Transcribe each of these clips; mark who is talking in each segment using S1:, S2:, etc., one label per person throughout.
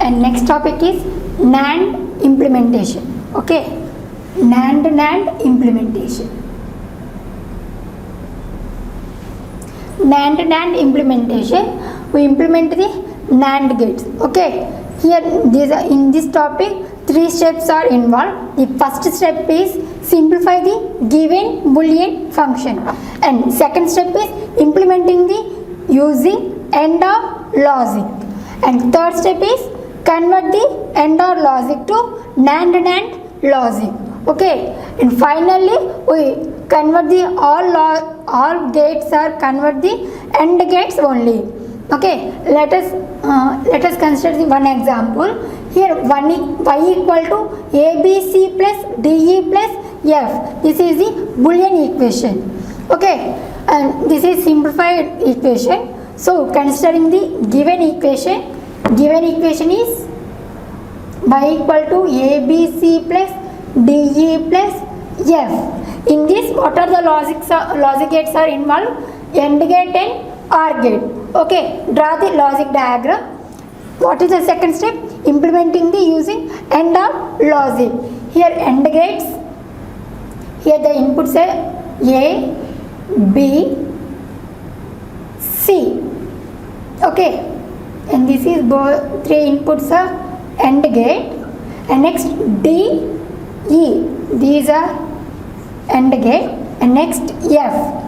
S1: and next topic is NAND implementation. Okay, NAND implementation. NAND implementation, we implement the NAND gates. Okay, here in this topic 3 steps are involved. The first step is simplify the given boolean function, and second step is implementing the using AND OR logic, and third step is convert the AND OR logic to NAND logic. Okay, and finally we convert the all gates are convert the AND gates only. Okay, let us consider the one example. Here y equal to abc plus de plus f. This is the boolean equation. Okay, and this is simplified equation. So considering the given equation is y equal to abc plus de plus f. In this, what are the logic gates are involved? AND gate and OR gate. Okay, draw the logic diagram. What is the second step? Implementing the using AND OR logic. Here AND gates. Here the inputs are A, B, C. Okay, and this is both 3 inputs are AND gate. And next D, E. These are AND gate. And next F.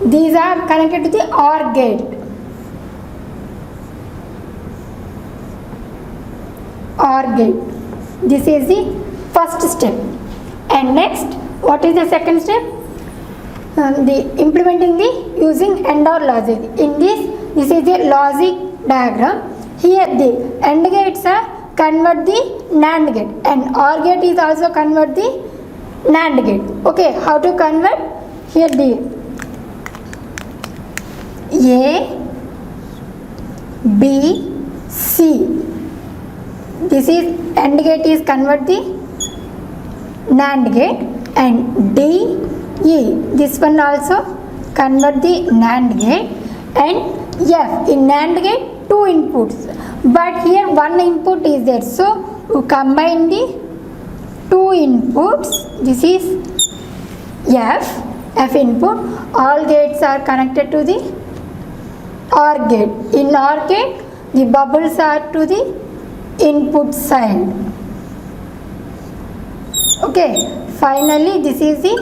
S1: These are connected to the OR gate. OR gate. This is the first step. And next, what is the second step? The implementing the using AND OR logic. In this is the logic diagram. Here the AND gates are convert the NAND gate, and OR gate is also convert the NAND gate. Okay, how to convert? Here the A, B, C. This is AND gate is convert the NAND gate, and D, E. This one also convert the NAND gate, and F. In NAND gate 2 inputs, but here 1 input is there. So we combine the 2 inputs. This is F input. All gates are connected to the OR gate. In OR gate, the bubbles are to the input side. Okay, finally this is the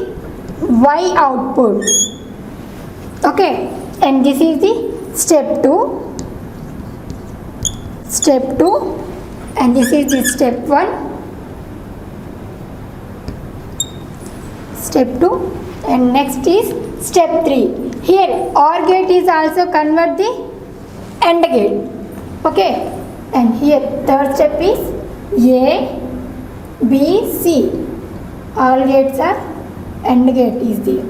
S1: Y output. Okay, and this is the step 2, and this is the step 1, step 2, and next is step 3. Here OR gate is also convert the AND gate. Okay, and here third step is A, B, C. All gates are AND gate is there.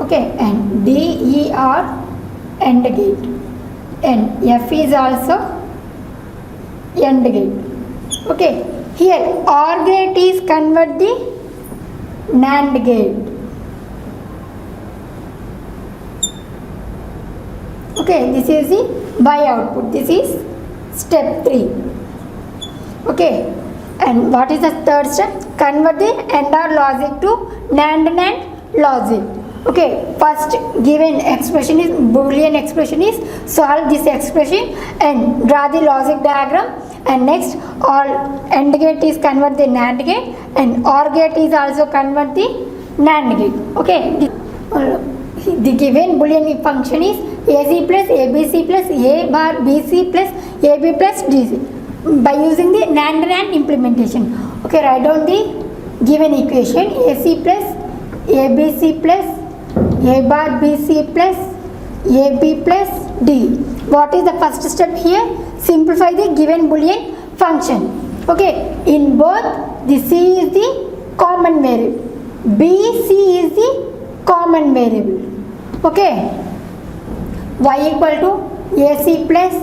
S1: Okay, and D, E are AND gate, and F is also AND gate. Okay, here OR gate is convert the NAND gate. Okay, this is the Y output. This is step 3. Okay, and what is the third step? Convert the AND OR logic to NAND logic. Okay, first given expression is Boolean expression is solve this expression and draw the logic diagram, and next all AND gate is convert the NAND gate, and OR gate is also convert the NAND gate. Okay, the given Boolean function is AC plus ABC plus A bar BC plus AB plus DC by using the NAND implementation. Okay, write down the given equation. AC plus ABC plus A bar BC plus AB plus D. What is the first step here? Simplify the given Boolean function. Okay, in both the C is the common variable, BC is the common variable. Okay, Y equal to AC plus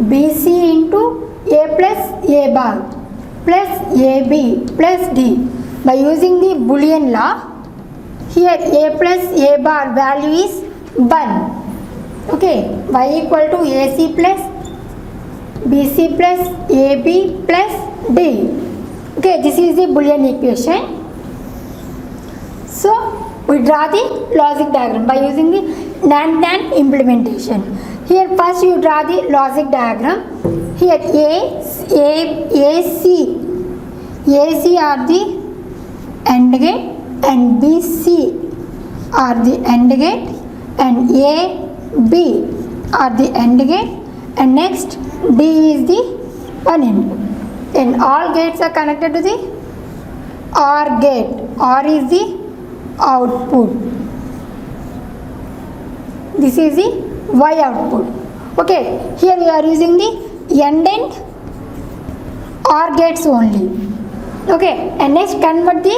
S1: BC into A plus A bar plus AB plus D. By using the Boolean law, here A plus A bar value is 1. Okay, Y equal to AC plus BC plus AB plus D. Okay, this is the Boolean equation. So we draw the logic diagram by using the NAND implementation. Here first you draw the logic diagram. Here AC are the AND gate and BC are the AND gate and AB are the AND gate, and next D is the one input. Then all gates are connected to the OR gate. OR is the output. This is the Y output. Okay, here we are using the AND and OR gates only. Okay, and next convert the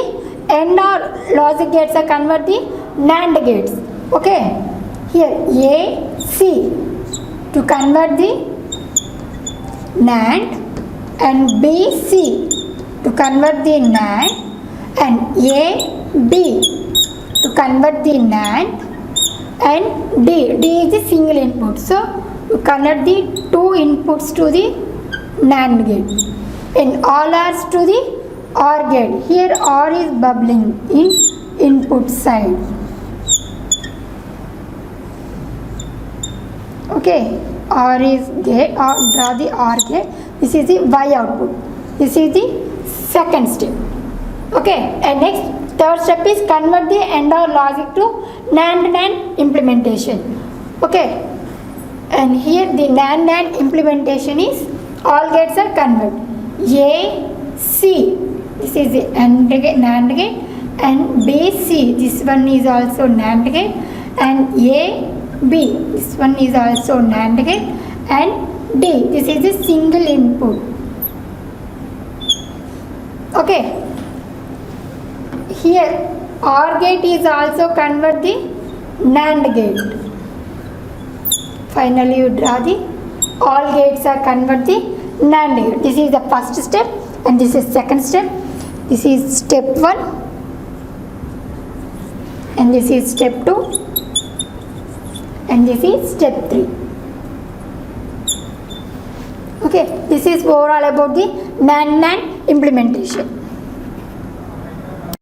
S1: AND or logic gates are convert the NAND gates. Okay, here AC to convert the NAND and BC to convert the NAND and AB to convert the NAND and D is the single input. So you connect the two inputs to the NAND gate and all R's to the OR gate. Here OR is bubbling in input side. Okay, OR is gate, or draw the OR gate. This is the Y output. This is the second step. Okay, and next third step is convert the AND or logic to NAND implementation. Okay, and here the NAND implementation is all gates are converted. AC, this is the NAND gate, and BC, this one is also NAND gate, and AB, this one is also NAND gate, and D, this is a single input. Okay, here OR gate is also convert the NAND gate. Finally you draw the all gates are convert the NAND gate. This is the first step and this is second step. This is step 1 and this is step 2 and this is step 3. Okay, this is overall about the NAND implementation.